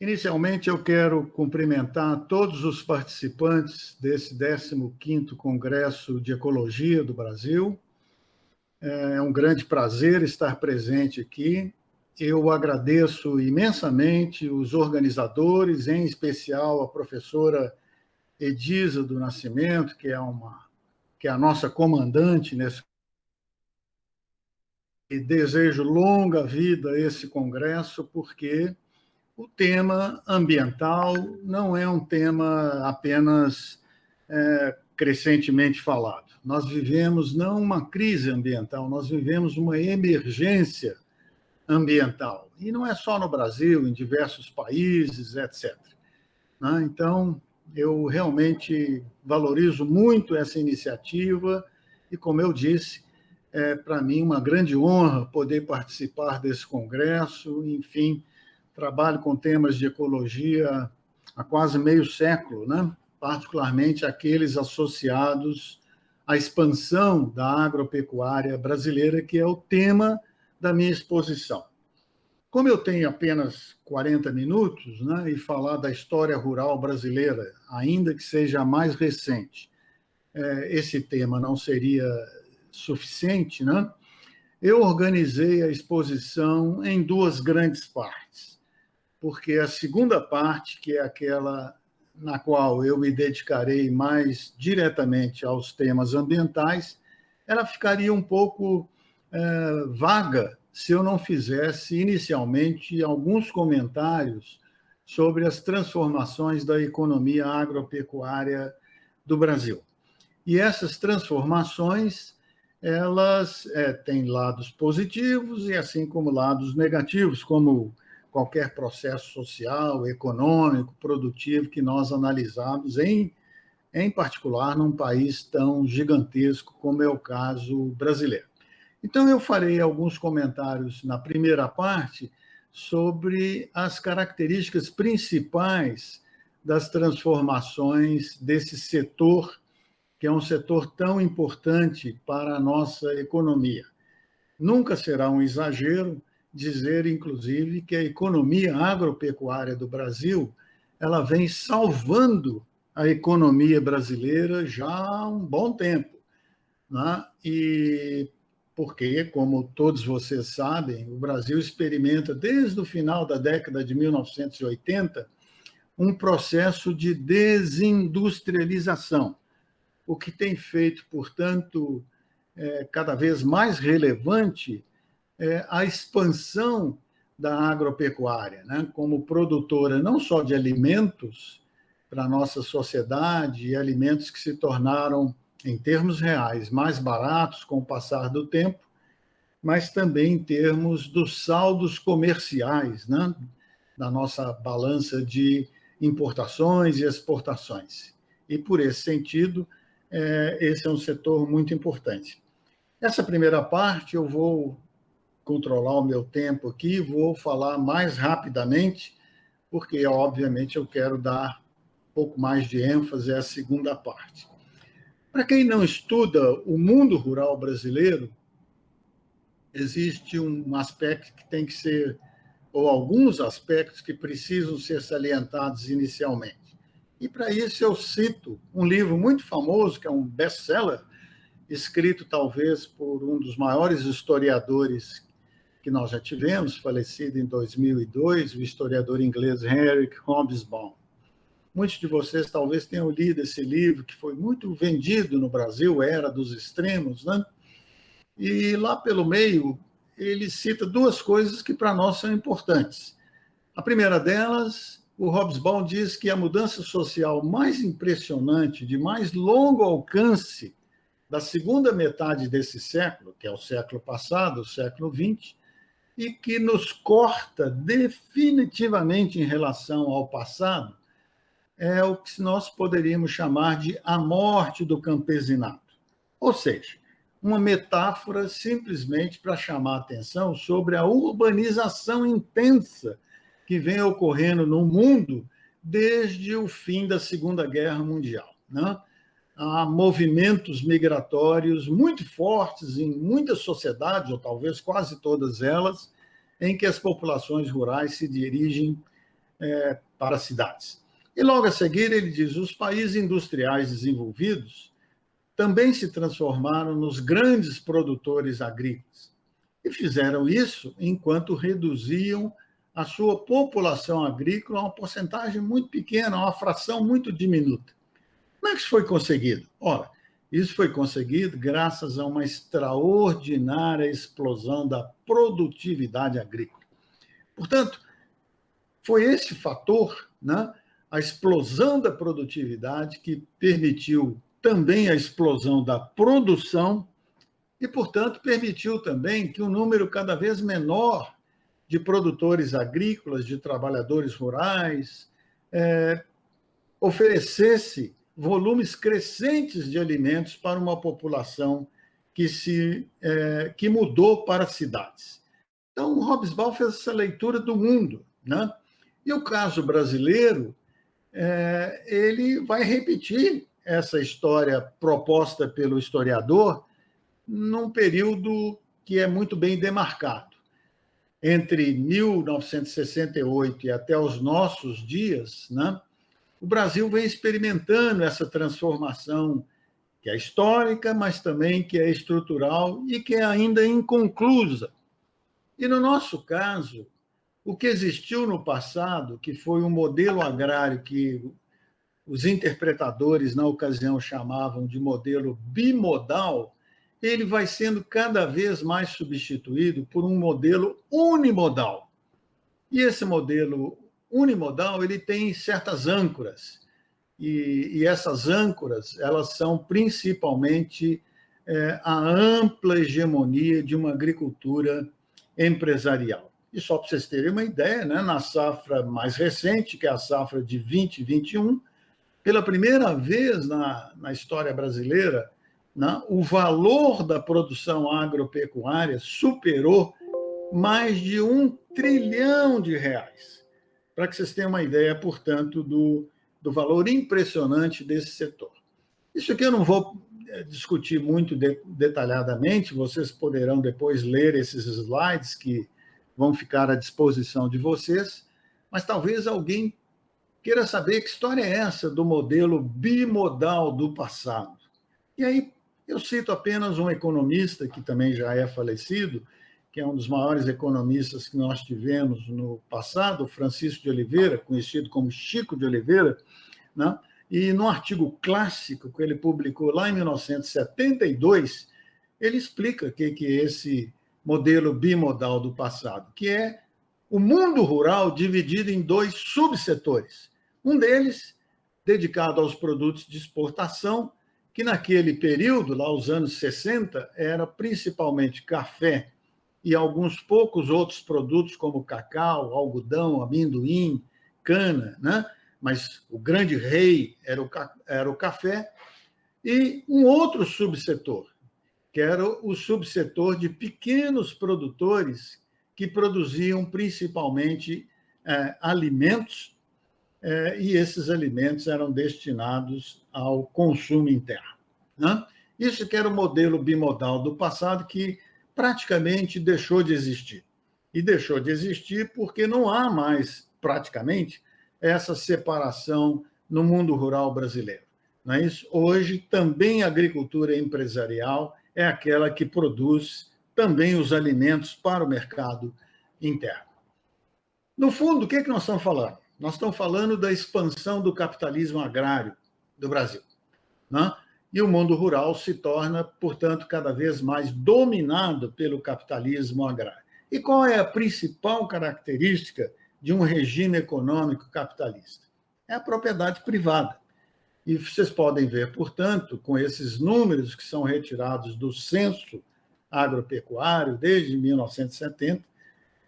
Inicialmente, eu quero cumprimentar todos os participantes desse 15º Congresso de Ecologia do Brasil. É um grande prazer estar presente aqui. Eu agradeço imensamente os organizadores, em especial a professora Edisa do Nascimento, que é a nossa comandante nesse. E desejo longa vida a esse congresso, porque o tema ambiental não é um tema apenas crescentemente falado. Nós vivemos não uma crise ambiental, nós vivemos uma emergência ambiental. E não é só no Brasil, em diversos países, etc. Então, eu realmente valorizo muito essa iniciativa e, como eu disse, é para mim uma grande honra poder participar desse congresso. Enfim, trabalho com temas de ecologia há quase meio século, particularmente aqueles associados à expansão da agropecuária brasileira, que é o tema da minha exposição. Como eu tenho apenas 40 minutos, e falar da história rural brasileira, ainda que seja a mais recente, esse tema não seria suficiente, eu organizei a exposição em duas grandes partes, porque a segunda parte, que é aquela na qual eu me dedicarei mais diretamente aos temas ambientais, ela ficaria um pouco vaga se eu não fizesse inicialmente alguns comentários sobre as transformações da economia agropecuária do Brasil. E essas transformações, elas têm lados positivos e assim como lados negativos, como qualquer processo social, econômico, produtivo que nós analisamos, em particular num país tão gigantesco como é o caso brasileiro. Então, eu farei alguns comentários na primeira parte sobre as características principais das transformações desse setor, que é um setor tão importante para a nossa economia. Nunca será um exagero dizer, inclusive, que a economia agropecuária do Brasil ela vem salvando a economia brasileira já há um bom tempo. E porque, como todos vocês sabem, o Brasil experimenta, desde o final da década de 1980, um processo de desindustrialização, o que tem feito, portanto, cada vez mais relevante a expansão da agropecuária, como produtora não só de alimentos para a nossa sociedade, e alimentos que se tornaram, em termos reais, mais baratos com o passar do tempo, mas também em termos dos saldos comerciais, da nossa balança de importações e exportações. E, por esse sentido, esse é um setor muito importante. Essa primeira parte, eu vou controlar o meu tempo aqui, vou falar mais rapidamente, porque, obviamente, eu quero dar um pouco mais de ênfase à segunda parte. Para quem não estuda o mundo rural brasileiro, existe um aspecto que tem que ser, ou alguns aspectos que precisam ser salientados inicialmente. E, para isso, eu cito um livro muito famoso, que é um best-seller, escrito talvez por um dos maiores historiadores que nós já tivemos, falecido em 2002, o historiador inglês Henry Hobsbawm. Muitos de vocês talvez tenham lido esse livro, que foi muito vendido no Brasil, Era dos Extremos, E lá pelo meio, ele cita duas coisas que para nós são importantes. A primeira delas, o Hobsbawm diz que a mudança social mais impressionante, de mais longo alcance, da segunda metade desse século, que é o século passado, o século XX, e que nos corta definitivamente em relação ao passado, é o que nós poderíamos chamar de a morte do campesinato. Ou seja, uma metáfora simplesmente para chamar a atenção sobre a urbanização intensa que vem ocorrendo no mundo desde o fim da Segunda Guerra Mundial. Há movimentos migratórios muito fortes em muitas sociedades, ou talvez quase todas elas, em que as populações rurais se dirigem para as cidades. E logo a seguir ele diz: os países industriais desenvolvidos também se transformaram nos grandes produtores agrícolas. E fizeram isso enquanto reduziam a sua população agrícola a uma porcentagem muito pequena, a uma fração muito diminuta. Como é que isso foi conseguido? Ora, isso foi conseguido graças a uma extraordinária explosão da produtividade agrícola. Portanto, foi esse fator, né, a explosão da produtividade, que permitiu também a explosão da produção e, portanto, permitiu também que um número cada vez menor de produtores agrícolas, de trabalhadores rurais, oferecesse volumes crescentes de alimentos para uma população que mudou para as cidades. Então, o Hobsbawm fez essa leitura do mundo, né? E o caso brasileiro, ele vai repetir essa história proposta pelo historiador num período que é muito bem demarcado. Entre 1968 e até os nossos dias, né, o Brasil vem experimentando essa transformação que é histórica, mas também que é estrutural e que é ainda inconclusa. E, no nosso caso, o que existiu no passado, que foi um modelo agrário que os interpretadores, na ocasião, chamavam de modelo bimodal, ele vai sendo cada vez mais substituído por um modelo unimodal. E esse modelo unimodal ele tem certas âncoras, e essas âncoras elas são principalmente a ampla hegemonia de uma agricultura empresarial. E só para vocês terem uma ideia, né, na safra mais recente, que é a safra de 2021, pela primeira vez na história brasileira, né, o valor da produção agropecuária superou mais de R$ 1 trilhão. Para que vocês tenham uma ideia, portanto, do valor impressionante desse setor. Isso aqui eu não vou discutir muito detalhadamente, vocês poderão depois ler esses slides que vão ficar à disposição de vocês, mas talvez alguém queira saber que história é essa do modelo bimodal do passado. E aí eu cito apenas um economista que também já é falecido, que é um dos maiores economistas que nós tivemos no passado, Francisco de Oliveira, conhecido como Chico de Oliveira, né? E num artigo clássico que ele publicou lá em 1972, ele explica o que é esse modelo bimodal do passado, que é o mundo rural dividido em dois subsetores. Um deles dedicado aos produtos de exportação, que naquele período, lá os anos 60, era principalmente café e alguns poucos outros produtos como cacau, algodão, amendoim, cana, né? Mas o grande rei era o café, e um outro subsetor, que era o subsetor de pequenos produtores que produziam principalmente alimentos, e esses alimentos eram destinados ao consumo interno, né? Isso que era o modelo bimodal do passado, que praticamente deixou de existir. E deixou de existir porque não há mais, praticamente, essa separação no mundo rural brasileiro. Não é isso? Hoje, também a agricultura empresarial é aquela que produz também os alimentos para o mercado interno. No fundo, o que nós estamos falando? Nós estamos falando da expansão do capitalismo agrário do Brasil, né? E o mundo rural se torna, portanto, cada vez mais dominado pelo capitalismo agrário. E qual é a principal característica de um regime econômico capitalista? É a propriedade privada. E vocês podem ver, portanto, com esses números que são retirados do censo agropecuário desde 1970,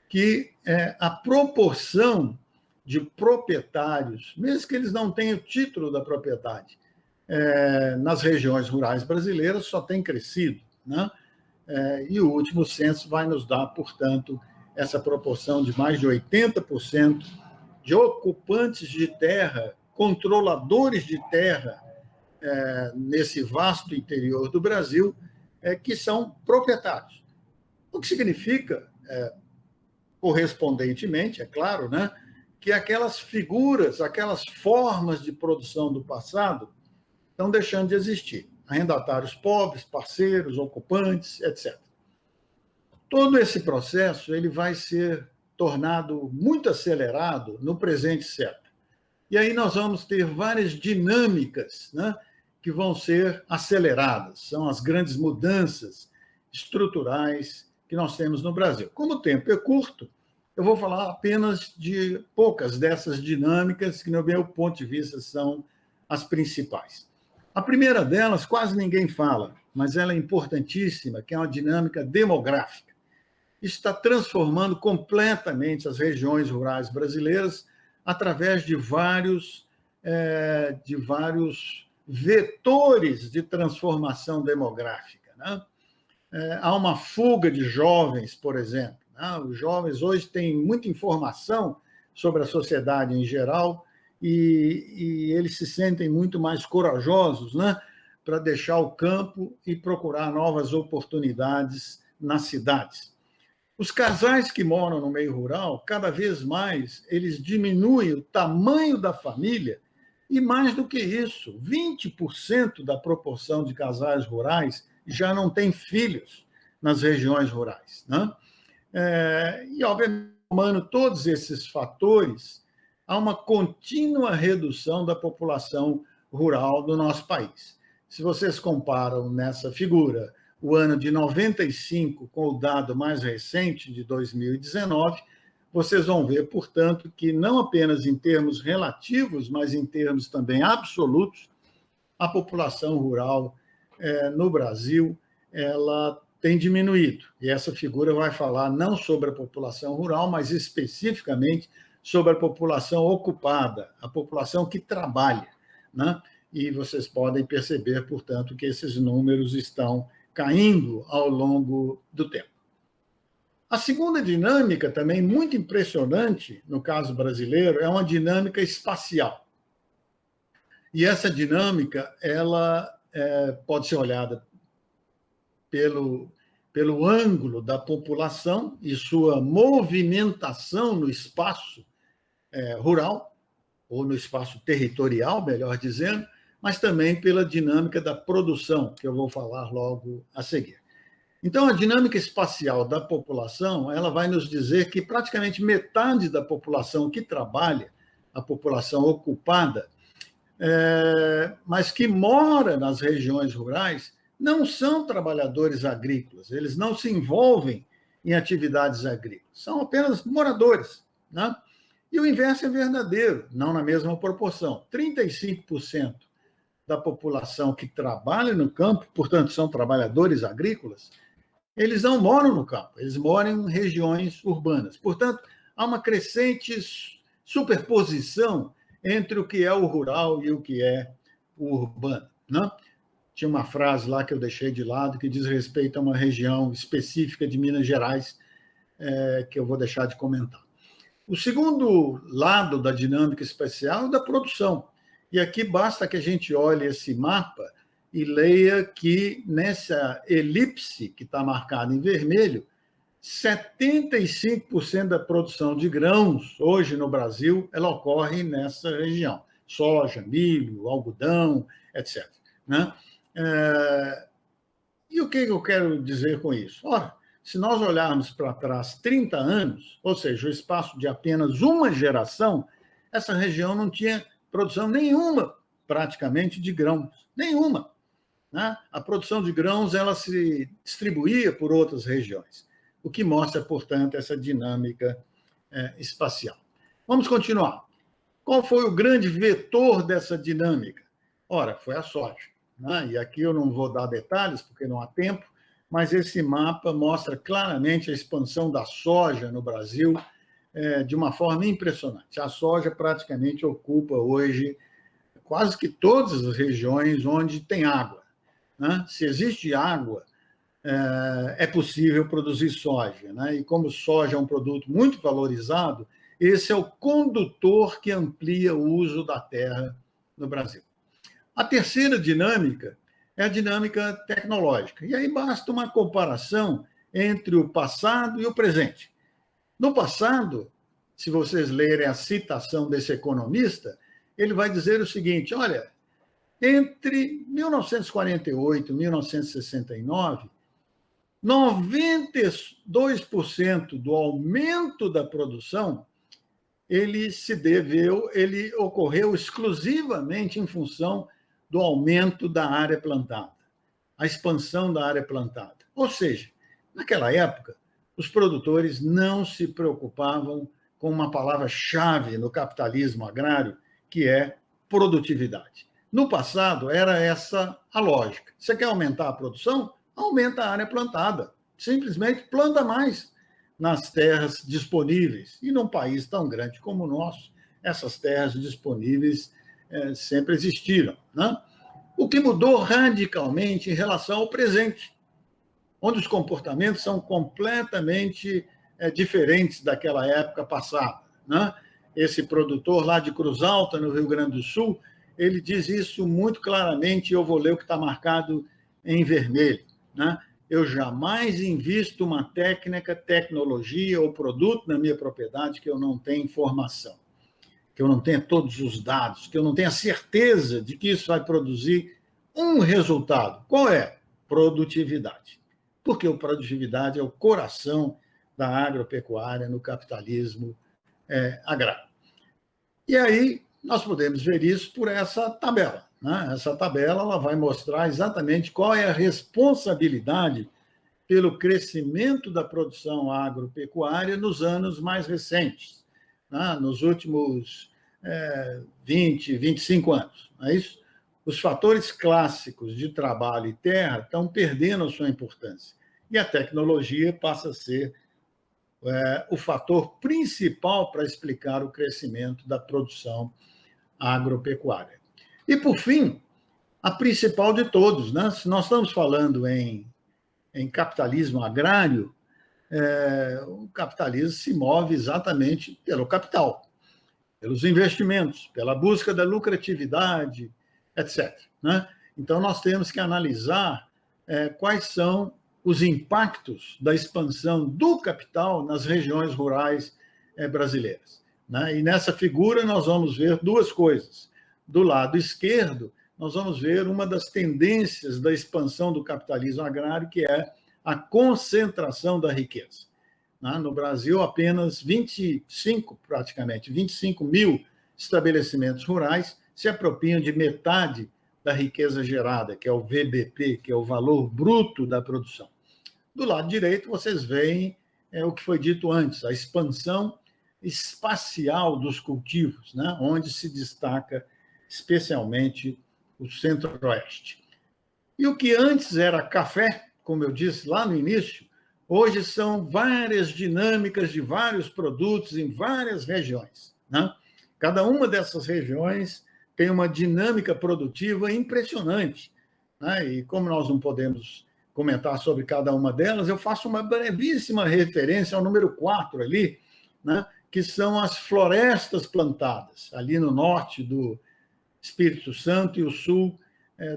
que a proporção de proprietários, mesmo que eles não tenham o título da propriedade, nas regiões rurais brasileiras só tem crescido, né? E o último censo vai nos dar, portanto, essa proporção de mais de 80% de ocupantes de terra, controladores de terra, nesse vasto interior do Brasil, que são proprietários. O que significa, correspondentemente, é claro, né, que aquelas figuras, aquelas formas de produção do passado estão deixando de existir. Arrendatários pobres, parceiros, ocupantes, etc. Todo esse processo ele vai ser tornado muito acelerado no presente século. E aí nós vamos ter várias dinâmicas, né, que vão ser aceleradas. São as grandes mudanças estruturais que nós temos no Brasil. Como o tempo é curto, eu vou falar apenas de poucas dessas dinâmicas que, no meu ponto de vista, são as principais. A primeira delas, quase ninguém fala, mas ela é importantíssima, que é uma dinâmica demográfica. Isso está transformando completamente as regiões rurais brasileiras através de vários vetores de transformação demográfica, né? Há uma fuga de jovens, por exemplo. Né? Os jovens hoje têm muita informação sobre a sociedade em geral e eles se sentem muito mais corajosos, né, para deixar o campo e procurar novas oportunidades nas cidades. Os casais que moram no meio rural, cada vez mais, eles diminuem o tamanho da família e, mais do que isso, 20% da proporção de casais rurais já não tem filhos nas regiões rurais, né? E, obviamente, somando todos esses fatores, há uma contínua redução da população rural do nosso país. Se vocês comparam nessa figura o ano de 95 com o dado mais recente de 2019, vocês vão ver, portanto, que não apenas em termos relativos, mas em termos também absolutos, a população rural no Brasil ela tem diminuído. E essa figura vai falar não sobre a população rural, mas especificamente sobre a população ocupada, a população que trabalha, né? E vocês podem perceber, portanto, que esses números estão caindo ao longo do tempo. A segunda dinâmica, também muito impressionante, no caso brasileiro, é uma dinâmica espacial. E essa dinâmica ela pode ser olhada pelo ângulo da população e sua movimentação no espaço rural, ou no espaço territorial, melhor dizendo, mas também pela dinâmica da produção, que eu vou falar logo a seguir. Então, a dinâmica espacial da população, ela vai nos dizer que praticamente metade da população que trabalha, a população ocupada, mas que mora nas regiões rurais, não são trabalhadores agrícolas, eles não se envolvem em atividades agrícolas, são apenas moradores, né? E o inverso é verdadeiro, não na mesma proporção. 35% da população que trabalha no campo, portanto, são trabalhadores agrícolas, eles não moram no campo, eles moram em regiões urbanas. Portanto, há uma crescente superposição entre o que é o rural e o que é o urbano, né? Tinha uma frase lá que eu deixei de lado que diz respeito a uma região específica de Minas Gerais, que eu vou deixar de comentar. O segundo lado da dinâmica espacial é da produção. E aqui basta que a gente olhe esse mapa e leia que nessa elipse que está marcada em vermelho, 75% da produção de grãos hoje no Brasil ela ocorre nessa região. Soja, milho, algodão, etc. Né? E o que eu quero dizer com isso? Ora, se nós olharmos para trás 30 anos, ou seja, o espaço de apenas uma geração, essa região não tinha produção nenhuma, praticamente, de grãos. Nenhuma. Né? A produção de grãos ela se distribuía por outras regiões, o que mostra, portanto, essa dinâmica espacial. Vamos continuar. Qual foi o grande vetor dessa dinâmica? Ora, foi a soja. Né? E aqui eu não vou dar detalhes, porque não há tempo, mas esse mapa mostra claramente a expansão da soja no Brasil de uma forma impressionante. A soja praticamente ocupa hoje quase que todas as regiões onde tem água. Né? Se existe água, é possível produzir soja. Né? E como soja é um produto muito valorizado, esse é o condutor que amplia o uso da terra no Brasil. A terceira dinâmica é a dinâmica tecnológica. E aí basta uma comparação entre o passado e o presente. No passado, se vocês lerem a citação desse economista, ele vai dizer o seguinte: olha, entre 1948 e 1969, 92% do aumento da produção ele ocorreu exclusivamente em função do aumento da área plantada, a expansão da área plantada. Ou seja, naquela época, os produtores não se preocupavam com uma palavra-chave no capitalismo agrário, que é produtividade. No passado, era essa a lógica. Você quer aumentar a produção? Aumenta a área plantada. Simplesmente planta mais nas terras disponíveis. E num país tão grande como o nosso, essas terras disponíveis sempre existiram, né? O que mudou radicalmente em relação ao presente, onde os comportamentos são completamente diferentes daquela época passada, né? Esse produtor lá de Cruz Alta, no Rio Grande do Sul, ele diz isso muito claramente, e eu vou ler o que está marcado em vermelho, né? Eu jamais invisto uma técnica, tecnologia ou produto na minha propriedade que eu não tenha informação, que eu não tenha todos os dados, que eu não tenha certeza de que isso vai produzir um resultado. Qual é? Produtividade. Porque a produtividade é o coração da agropecuária no capitalismo agrário. E aí nós podemos ver isso por essa tabela, né? Essa tabela ela vai mostrar exatamente qual é a responsabilidade pelo crescimento da produção agropecuária nos anos mais recentes, né? Nos últimos 20, 25 anos. Não é isso? Os fatores clássicos de trabalho e terra estão perdendo a sua importância. E a tecnologia passa a ser o fator principal para explicar o crescimento da produção agropecuária. E, por fim, a principal de todos, né? Se nós estamos falando em capitalismo agrário, o capitalismo se move exatamente pelo capital, pelos investimentos, pela busca da lucratividade, etc., né? Então, nós temos que analisar quais são os impactos da expansão do capital nas regiões rurais brasileiras, né? E nessa figura nós vamos ver duas coisas. Do lado esquerdo, nós vamos ver uma das tendências da expansão do capitalismo agrário, que é a concentração da riqueza. No Brasil, apenas 25 mil estabelecimentos rurais se apropriam de metade da riqueza gerada, que é o VBP, que é o valor bruto da produção. Do lado direito, vocês veem o que foi dito antes, a expansão espacial dos cultivos, né? Onde se destaca especialmente o Centro-Oeste. E o que antes era café, como eu disse lá no início, hoje são várias dinâmicas de vários produtos em várias regiões, né? Cada uma dessas regiões tem uma dinâmica produtiva impressionante, né? E como nós não podemos comentar sobre cada uma delas, eu faço uma brevíssima referência ao número 4 ali, né? Que são as florestas plantadas, ali no norte do Espírito Santo e o sul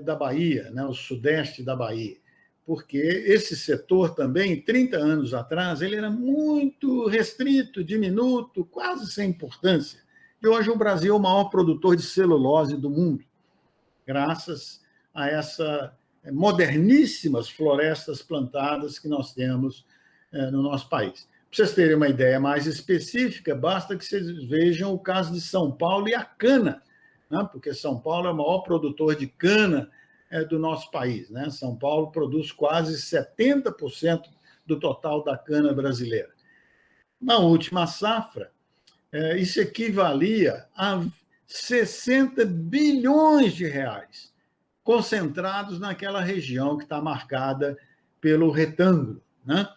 da Bahia, né? O sudeste da Bahia. Porque esse setor também, 30 anos atrás, ele era muito restrito, diminuto, quase sem importância. E hoje o Brasil é o maior produtor de celulose do mundo, graças a essas moderníssimas florestas plantadas que nós temos no nosso país. Para vocês terem uma ideia mais específica, basta que vocês vejam o caso de São Paulo e a cana, né? Porque São Paulo é o maior produtor de cana do nosso país, né? São Paulo produz quase 70% do total da cana brasileira. Na última safra, isso equivalia a 60 bilhões de reais concentrados naquela região que está marcada pelo retângulo, né?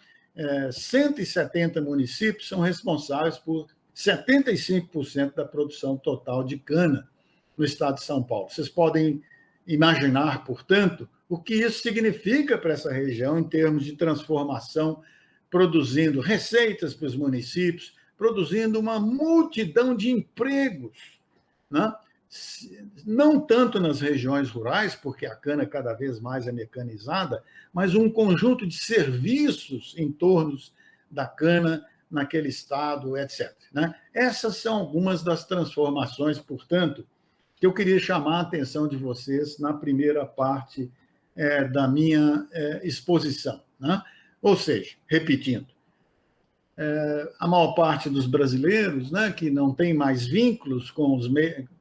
170 municípios são responsáveis por 75% da produção total de cana no estado de São Paulo. Vocês podem imaginar, portanto, o que isso significa para essa região em termos de transformação, produzindo receitas para os municípios, produzindo uma multidão de empregos, né? Não tanto nas regiões rurais, porque a cana cada vez mais é mecanizada, mas um conjunto de serviços em torno da cana naquele estado, etc. Né? Essas são algumas das transformações, portanto, que eu queria chamar a atenção de vocês na primeira parte da minha exposição. Né? Ou seja, repetindo, a maior parte dos brasileiros, né, que não tem mais vínculos com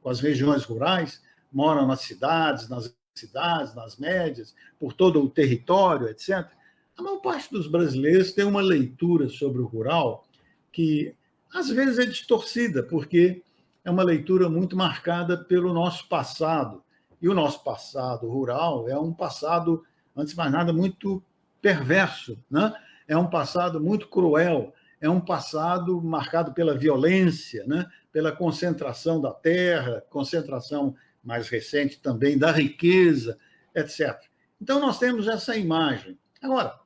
as regiões rurais, moram nas cidades, nas médias, por todo o território, etc. A maior parte dos brasileiros tem uma leitura sobre o rural que, às vezes, é distorcida, porque é uma leitura muito marcada pelo nosso passado. E o nosso passado rural é um passado, antes de mais nada, muito perverso, né? É um passado muito cruel, é um passado marcado pela violência, né? Pela concentração da terra, concentração mais recente também da riqueza, etc. Então, nós temos essa imagem. Agora,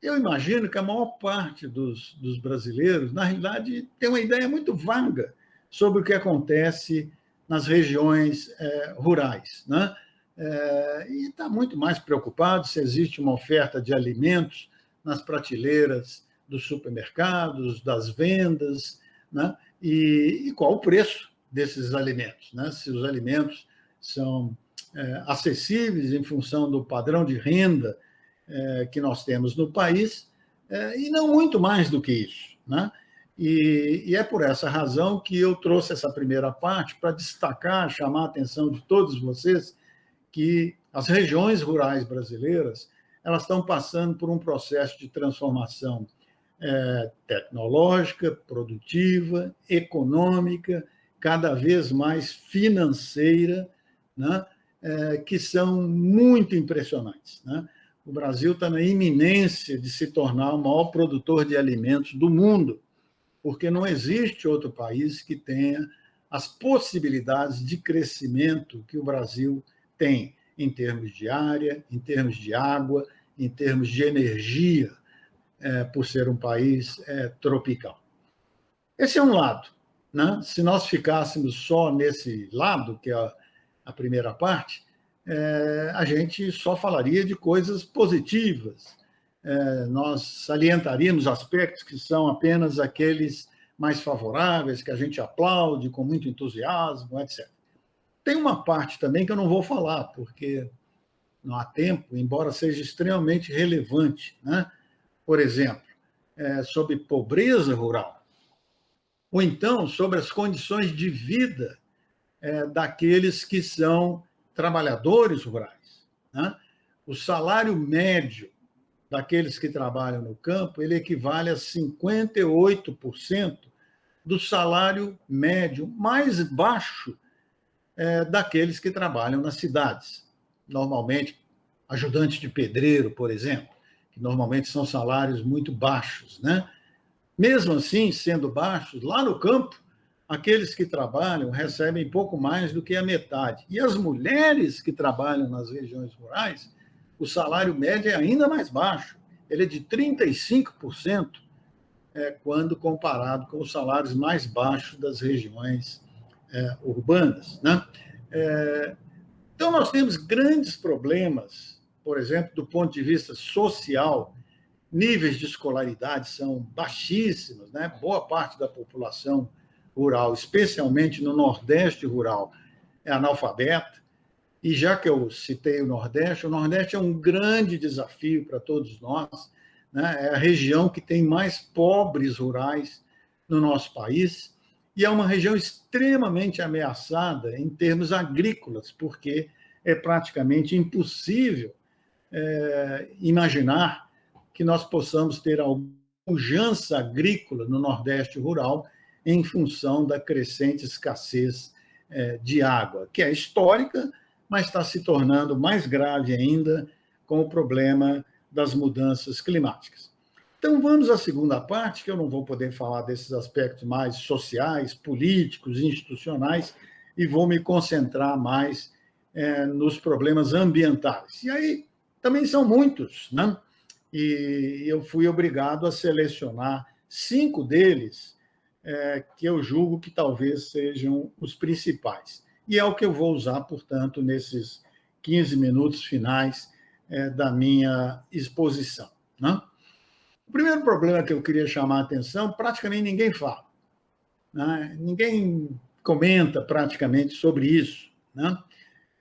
eu imagino que a maior parte dos brasileiros, na realidade, tem uma ideia muito vaga sobre o que acontece nas regiões rurais, né? E está muito mais preocupado se existe uma oferta de alimentos nas prateleiras dos supermercados, das vendas, né? E qual o preço desses alimentos, né? Se os alimentos são acessíveis em função do padrão de renda que nós temos no país, e não muito mais do que isso. Né? E é por essa razão que eu trouxe essa primeira parte para destacar, chamar a atenção de todos vocês, que as regiões rurais brasileiras elas estão passando por um processo de transformação tecnológica, produtiva, econômica, cada vez mais financeira, né? Que são muito impressionantes. Né? O Brasil está na iminência de se tornar o maior produtor de alimentos do mundo, porque não existe outro país que tenha as possibilidades de crescimento que o Brasil tem, em termos de área, em termos de água, em termos de energia, por ser um país tropical. Esse é um lado. Né? Se nós ficássemos só nesse lado, que é a primeira parte, a gente só falaria de coisas positivas. Nós salientaríamos aspectos que são apenas aqueles mais favoráveis, que a gente aplaude com muito entusiasmo, etc. Tem uma parte também que eu não vou falar, porque não há tempo, embora seja extremamente relevante. Né? Por exemplo, sobre pobreza rural, ou então sobre as condições de vida daqueles que são trabalhadores rurais. Né? O salário médio daqueles que trabalham no campo, ele equivale a 58% do salário médio mais baixo daqueles que trabalham nas cidades. Normalmente, ajudante de pedreiro, por exemplo, que normalmente são salários muito baixos. Né? Mesmo assim, sendo baixos, lá no campo, aqueles que trabalham recebem pouco mais do que a metade. E as mulheres que trabalham nas regiões rurais, o salário médio é ainda mais baixo. Ele é de 35%, quando comparado com os salários mais baixos das regiões urbanas. Né? Então, nós temos grandes problemas, por exemplo, do ponto de vista social. Níveis de escolaridade são baixíssimos, né? Boa parte da população rural, especialmente no Nordeste rural, é analfabeta. E já que eu citei o Nordeste é um grande desafio para todos nós. Né? É a região que tem mais pobres rurais no nosso país e é uma região extremamente ameaçada em termos agrícolas, porque é praticamente impossível imaginar que nós possamos ter alguma pujança agrícola no Nordeste rural em função da crescente escassez de água, que é histórica, mas está se tornando mais grave ainda com o problema das mudanças climáticas. Então, vamos à segunda parte, que eu não vou poder falar desses aspectos mais sociais, políticos, institucionais, e vou me concentrar mais nos problemas ambientais. E aí também são muitos, né? E eu fui obrigado a selecionar 5 deles que eu julgo que talvez sejam os principais. E é o que eu vou usar, portanto, nesses 15 minutos finais da minha exposição. Né? O primeiro problema que eu queria chamar a atenção, praticamente ninguém fala, né? Ninguém comenta praticamente sobre isso, né?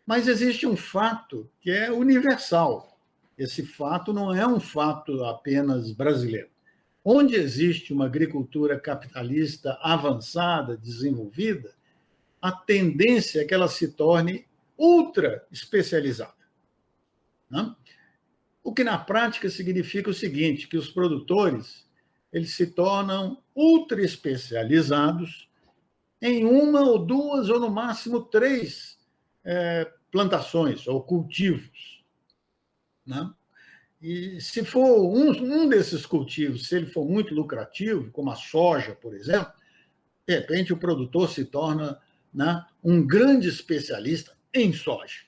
Mas existe um fato que é universal. Esse fato não é um fato apenas brasileiro. Onde existe uma agricultura capitalista avançada, desenvolvida, a tendência é que ela se torne ultra especializada, né? O que na prática significa o seguinte, que os produtores eles se tornam ultra especializados em uma ou duas ou no máximo três plantações ou cultivos, né? E se for um desses cultivos, se ele for muito lucrativo, como a soja, por exemplo, de repente o produtor se torna, né, um grande especialista em soja,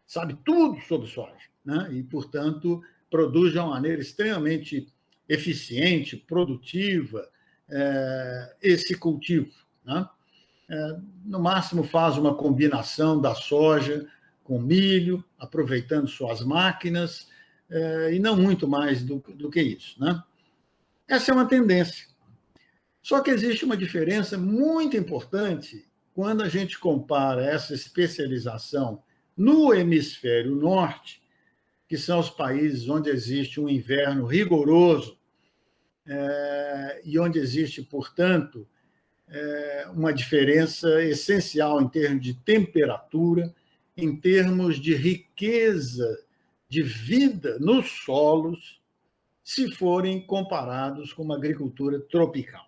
sabe tudo sobre soja, né? E, portanto, produz de uma maneira extremamente eficiente, produtiva, esse cultivo, né? No máximo faz uma combinação da soja com milho, aproveitando suas máquinas, e não muito mais do que isso, né? Essa é uma tendência. Só que existe uma diferença muito importante quando a gente compara essa especialização no hemisfério norte, que são os países onde existe um inverno rigoroso, e onde existe, portanto, uma diferença essencial em termos de temperatura, em termos de riqueza de vida nos solos, se forem comparados com uma agricultura tropical.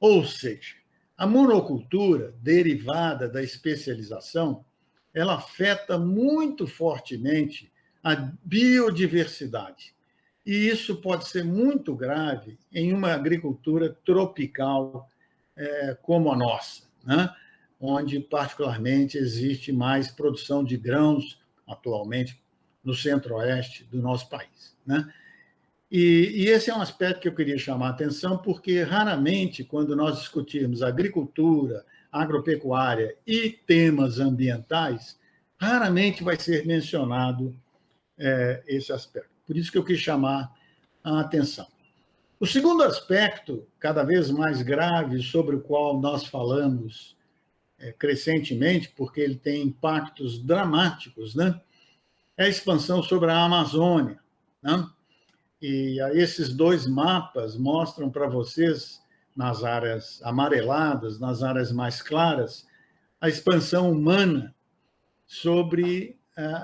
Ou seja, a monocultura derivada da especialização, ela afeta muito fortemente a biodiversidade. E isso pode ser muito grave em uma agricultura tropical como a nossa, né? Onde, particularmente, existe mais produção de grãos, atualmente, no centro-oeste do nosso país, né? E esse é um aspecto que eu queria chamar a atenção, porque raramente, quando nós discutirmos agricultura, agropecuária e temas ambientais, raramente vai ser mencionado esse aspecto. Por isso que eu quis chamar a atenção. O segundo aspecto, cada vez mais grave, sobre o qual nós falamos crescentemente, porque ele tem impactos dramáticos, né? É a expansão sobre a Amazônia, né? E esses dois mapas mostram para vocês, nas áreas amareladas, nas áreas mais claras, a expansão humana sobre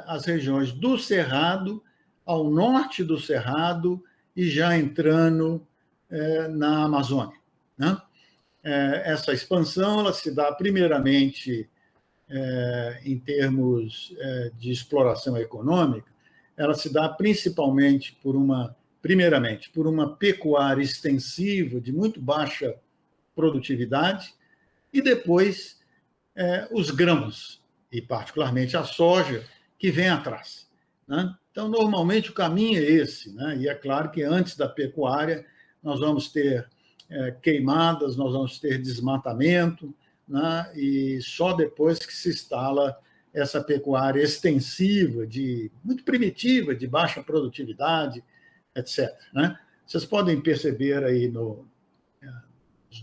as regiões do Cerrado, ao norte do Cerrado, e já entrando na Amazônia, né? Essa expansão ela se dá primeiramente em termos de exploração econômica, ela se dá principalmente primeiramente por uma pecuária extensiva de muito baixa produtividade e depois os grãos e particularmente a soja que vem atrás, né? Então, normalmente, o caminho é esse, né? E é claro que antes da pecuária, nós vamos ter queimadas, nós vamos ter desmatamento, né? E só depois que se instala essa pecuária extensiva, muito primitiva, de baixa produtividade, etc., né? Vocês podem perceber aí nos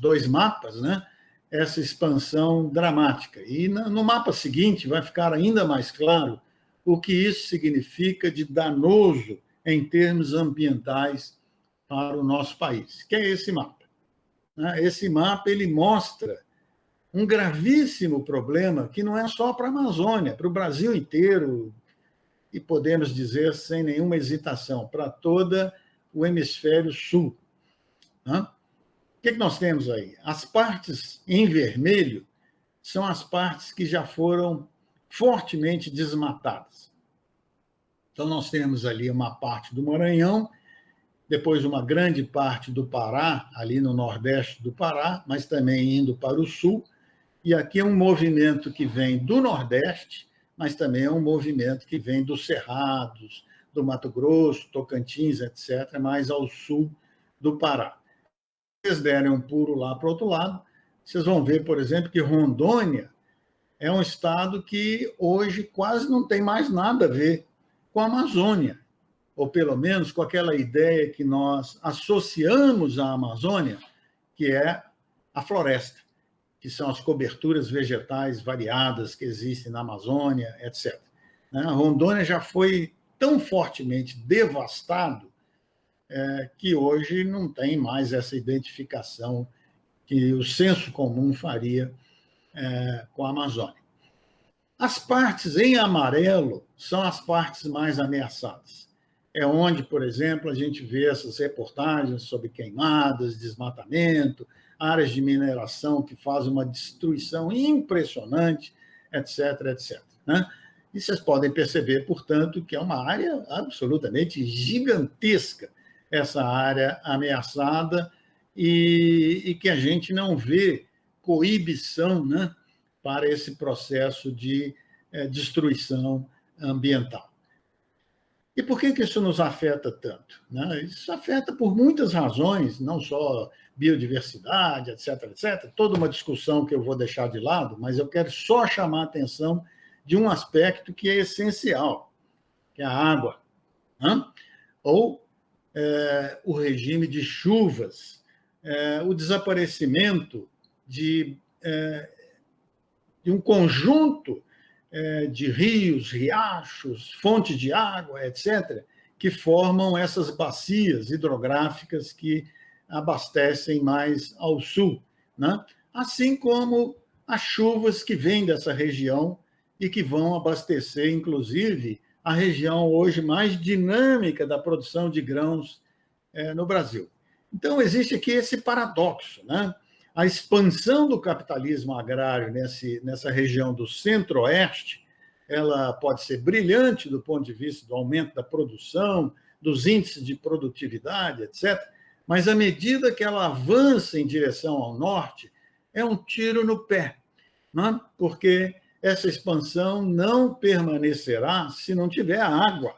dois mapas, né, essa expansão dramática. E no mapa seguinte vai ficar ainda mais claro o que isso significa de danoso em termos ambientais para o nosso país, que é esse mapa. Esse mapa ele mostra um gravíssimo problema que não é só para a Amazônia, para o Brasil inteiro, e podemos dizer, sem nenhuma hesitação, para todo o hemisfério sul. O que nós temos aí? As partes em vermelho são as partes que já foram fortemente desmatadas. Então, nós temos ali uma parte do Maranhão, depois uma grande parte do Pará, ali no nordeste do Pará, mas também indo para o sul. E aqui é um movimento que vem do nordeste, mas também é um movimento que vem dos cerrados, do Mato Grosso, Tocantins, etc., mais ao sul do Pará. Se vocês derem um pulo lá para o outro lado, vocês vão ver, por exemplo, que Rondônia é um estado que hoje quase não tem mais nada a ver com a Amazônia. ou pelo menos com aquela ideia que nós associamos à Amazônia, que é a floresta, que são as coberturas vegetais variadas que existem na Amazônia, etc. A Rondônia já foi tão fortemente devastado que hoje não tem mais essa identificação que o senso comum faria com a Amazônia. As partes em amarelo são as partes mais ameaçadas. É onde, por exemplo, a gente vê essas reportagens sobre queimadas, desmatamento, áreas de mineração que fazem uma destruição impressionante, etc., etc. E vocês podem perceber, portanto, que é uma área absolutamente gigantesca, essa área ameaçada, e que a gente não vê coibição, para esse processo de destruição ambiental. E por que isso nos afeta tanto? Isso afeta por muitas razões, não só biodiversidade, etc., etc., toda uma discussão que eu vou deixar de lado, mas eu quero só chamar a atenção de um aspecto que é essencial, que é a água, ou o regime de chuvas, o desaparecimento de um conjunto de rios, riachos, fontes de água, etc., que formam essas bacias hidrográficas que abastecem mais ao sul, assim como as chuvas que vêm dessa região e que vão abastecer, inclusive, a região hoje mais dinâmica da produção de grãos no Brasil. Então, existe aqui esse paradoxo, A expansão do capitalismo agrário nessa região do centro-oeste, ela pode ser brilhante do ponto de vista do aumento da produção, dos índices de produtividade, etc., mas à medida que ela avança em direção ao norte, é um tiro no pé, porque essa expansão não permanecerá se não tiver água,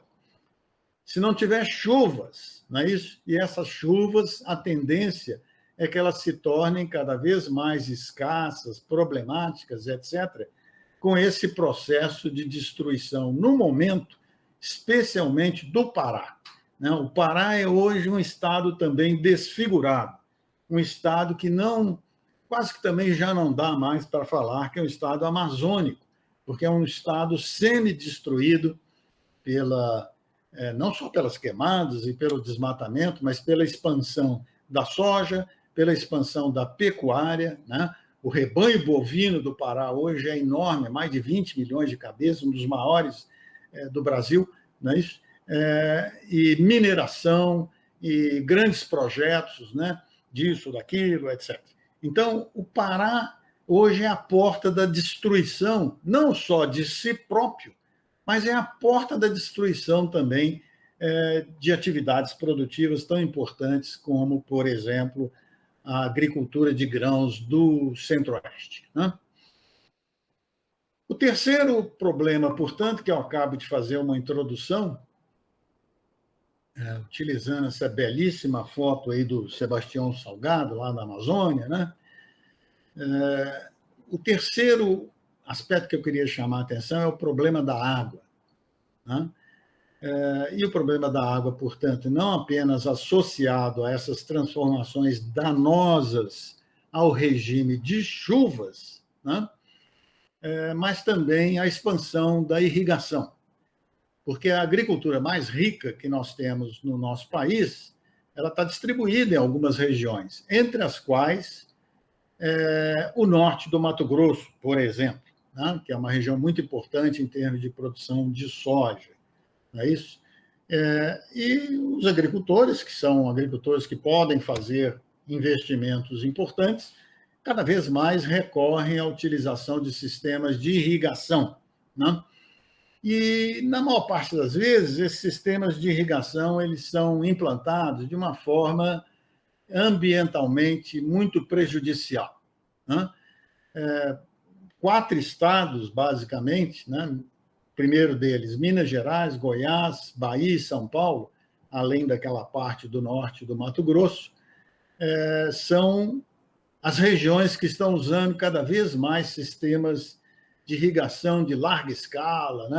se não tiver chuvas, não é isso? E essas chuvas, a tendência é que elas se tornem cada vez mais escassas, problemáticas, etc., com esse processo de destruição, no momento, especialmente do Pará. O Pará é hoje um estado também desfigurado, um estado que quase que também já não dá mais para falar que é um estado amazônico, porque é um estado semi-destruído não só pelas queimadas e pelo desmatamento, mas pela expansão da soja, pela expansão da pecuária. O rebanho bovino do Pará hoje é enorme, mais de 20 milhões de cabeças, um dos maiores do Brasil, não é isso? E mineração, e grandes projetos, disso, daquilo, etc. Então, o Pará hoje é a porta da destruição, não só de si próprio, mas é a porta da destruição também de atividades produtivas tão importantes como, por exemplo, a agricultura de grãos do Centro-Oeste. O terceiro problema, portanto, que eu acabo de fazer uma introdução, utilizando essa belíssima foto aí do Sebastião Salgado, lá na Amazônia, o terceiro aspecto que eu queria chamar a atenção é o problema da água. E o problema da água, portanto, não apenas associado a essas transformações danosas ao regime de chuvas, mas também a expansão da irrigação. Porque a agricultura mais rica que nós temos no nosso país, ela está distribuída em algumas regiões, entre as quais o norte do Mato Grosso, por exemplo, que é uma região muito importante em termos de produção de soja, não é isso? E os agricultores, que são agricultores que podem fazer investimentos importantes, cada vez mais recorrem à utilização de sistemas de irrigação. E, na maior parte das vezes, esses sistemas de irrigação eles são implantados de uma forma ambientalmente muito prejudicial. 4 estados, basicamente, primeiro deles, Minas Gerais, Goiás, Bahia e São Paulo, além daquela parte do norte do Mato Grosso, são as regiões que estão usando cada vez mais sistemas de irrigação de larga escala,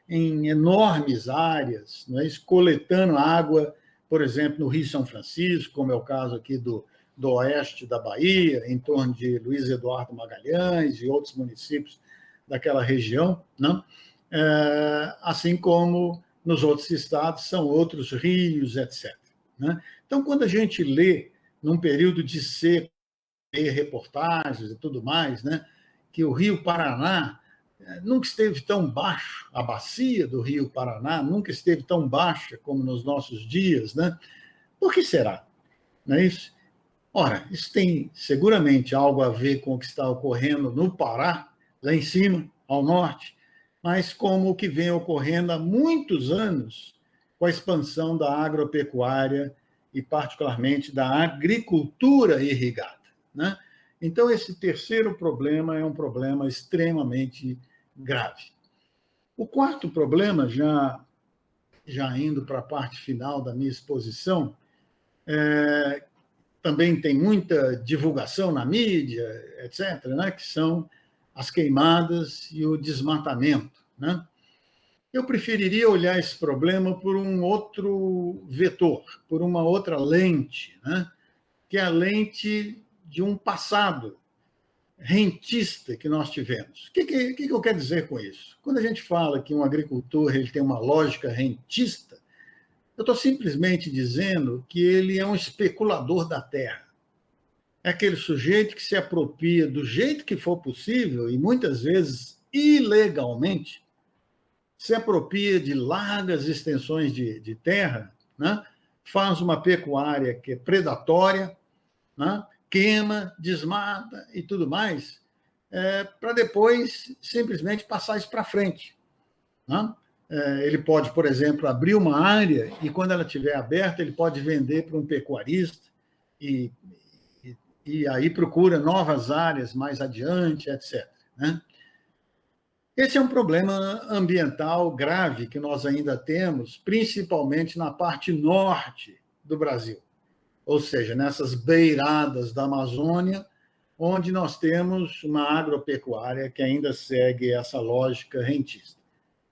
em enormes áreas, não é isso? Coletando água, por exemplo, no Rio São Francisco, como é o caso aqui do oeste da Bahia, em torno de Luiz Eduardo Magalhães e outros municípios daquela região, né? Assim como nos outros estados são outros rios, etc. Né? Então, quando a gente lê, num período de seca, reportagens e tudo mais, né, que o Rio Paraná nunca esteve tão baixo, a bacia do Rio Paraná nunca esteve tão baixa como nos nossos dias, né? Por que será? Não é isso? Ora, isso tem seguramente algo a ver com o que está ocorrendo no Pará, lá em cima, ao norte, mas como o que vem ocorrendo há muitos anos com a expansão da agropecuária e, particularmente, da agricultura irrigada, né? Então, esse terceiro problema é um problema extremamente grave. O quarto problema, já indo para a parte final da minha exposição, também tem muita divulgação na mídia, etc., né, que são as queimadas e o desmatamento. Né? Eu preferiria olhar esse problema por um outro vetor, por uma outra lente, né, que é a lente de um passado rentista que nós tivemos. O que eu quero dizer com isso? Quando a gente fala que um agricultor ele tem uma lógica rentista, eu estou simplesmente dizendo que ele é um especulador da terra. É aquele sujeito que se apropria do jeito que for possível, e muitas vezes ilegalmente, se apropria de largas extensões de terra, né? Faz uma pecuária que é predatória, né? Queima, desmata e tudo mais, para depois simplesmente passar isso para frente. Né? Ele pode, por exemplo, abrir uma área e, quando ela estiver aberta, ele pode vender para um pecuarista e aí procura novas áreas mais adiante, etc. Né? Esse é um problema ambiental grave que nós ainda temos, principalmente na parte norte do Brasil, ou seja, nessas beiradas da Amazônia, onde nós temos uma agropecuária que ainda segue essa lógica rentista.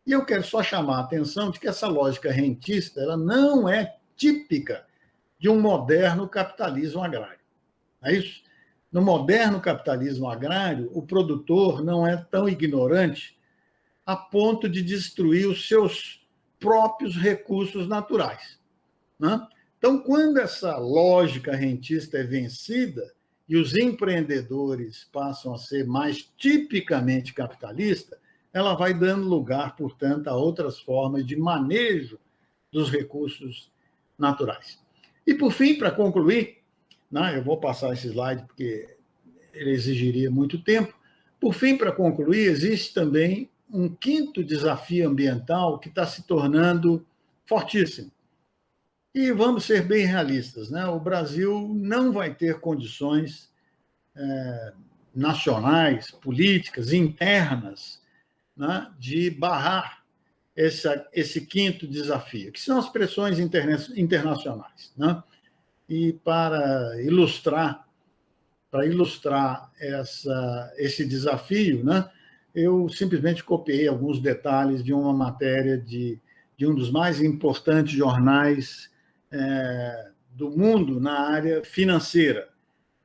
E eu quero só chamar a atenção de que essa lógica rentista ela não é típica de um moderno capitalismo agrário. É isso? No moderno capitalismo agrário, o produtor não é tão ignorante a ponto de destruir os seus próprios recursos naturais. Né? Então, quando essa lógica rentista é vencida e os empreendedores passam a ser mais tipicamente capitalistas, ela vai dando lugar, portanto, a outras formas de manejo dos recursos naturais. E, por fim, para concluir, né, eu vou passar esse slide porque ele exigiria muito tempo. Por fim, para concluir, existe também um quinto desafio ambiental que está se tornando fortíssimo. E vamos ser bem realistas, né? O Brasil não vai ter condições nacionais, políticas, internas, né, de barrar esse quinto desafio, que são as pressões internacionais. Né? E para ilustrar esse desafio, né, eu simplesmente copiei alguns detalhes de uma matéria de um dos mais importantes jornais do mundo na área financeira.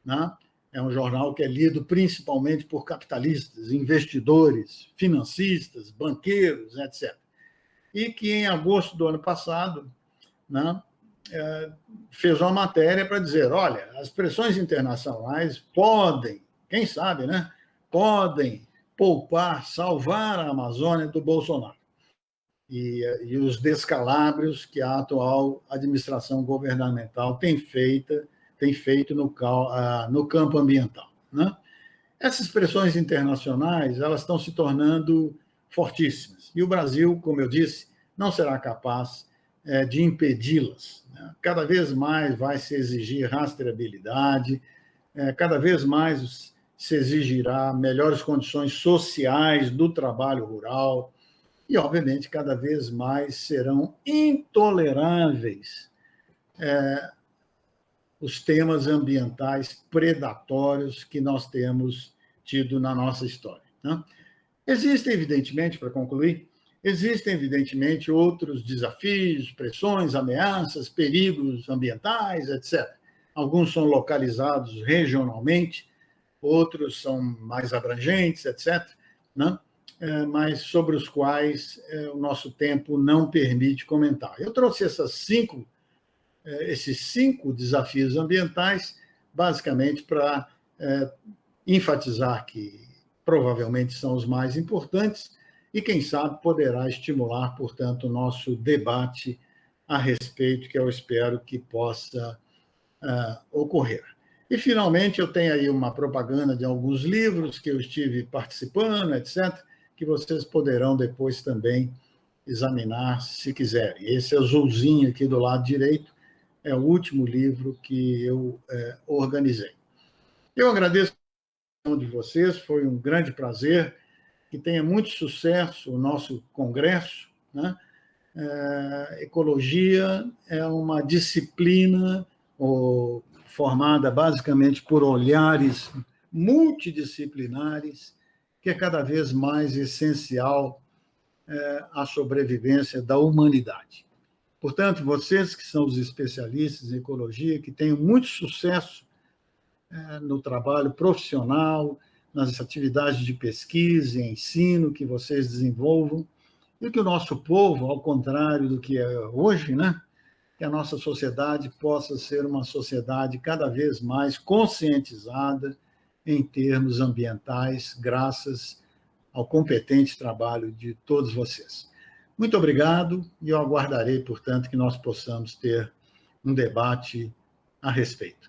Né? É um jornal que é lido principalmente por capitalistas, investidores, financistas, banqueiros, etc. E que, em agosto do ano passado, né, fez uma matéria para dizer, olha, as pressões internacionais podem, quem sabe, né, podem poupar, salvar a Amazônia do Bolsonaro e os descalabros que a atual administração governamental tem feito no campo ambiental. Né? Essas pressões internacionais elas estão se tornando fortíssimas e o Brasil, como eu disse, não será capaz de impedi-las. Né? Cada vez mais vai se exigir rastreabilidade, cada vez mais se exigirá melhores condições sociais do trabalho rural e, obviamente, cada vez mais serão intoleráveis os temas ambientais predatórios que nós temos tido na nossa história. Né? Existem, evidentemente, para concluir, Existem, evidentemente, outros desafios, pressões, ameaças, perigos ambientais, etc. Alguns são localizados regionalmente, outros são mais abrangentes, etc., né? Mas sobre os quais o nosso tempo não permite comentar. Eu trouxe esses cinco desafios ambientais, basicamente para enfatizar que provavelmente são os mais importantes e, quem sabe, poderá estimular, portanto, o nosso debate a respeito, que eu espero que possa ocorrer. E, finalmente, eu tenho aí uma propaganda de alguns livros que eu estive participando, etc., que vocês poderão depois também examinar, se quiserem. Esse azulzinho aqui do lado direito é o último livro que eu organizei. Eu agradeço a atenção de vocês, foi um grande prazer, que tenha muito sucesso o nosso congresso, né? Ecologia é uma disciplina formada basicamente por olhares multidisciplinares, que é cada vez mais essencial à sobrevivência da humanidade. Portanto, vocês que são os especialistas em ecologia, que tenham muito sucesso no trabalho profissional, nas atividades de pesquisa e ensino que vocês desenvolvam, e que o nosso povo, ao contrário do que é hoje, né, que a nossa sociedade possa ser uma sociedade cada vez mais conscientizada em termos ambientais, graças ao competente trabalho de todos vocês. Muito obrigado, e eu aguardarei, portanto, que nós possamos ter um debate a respeito.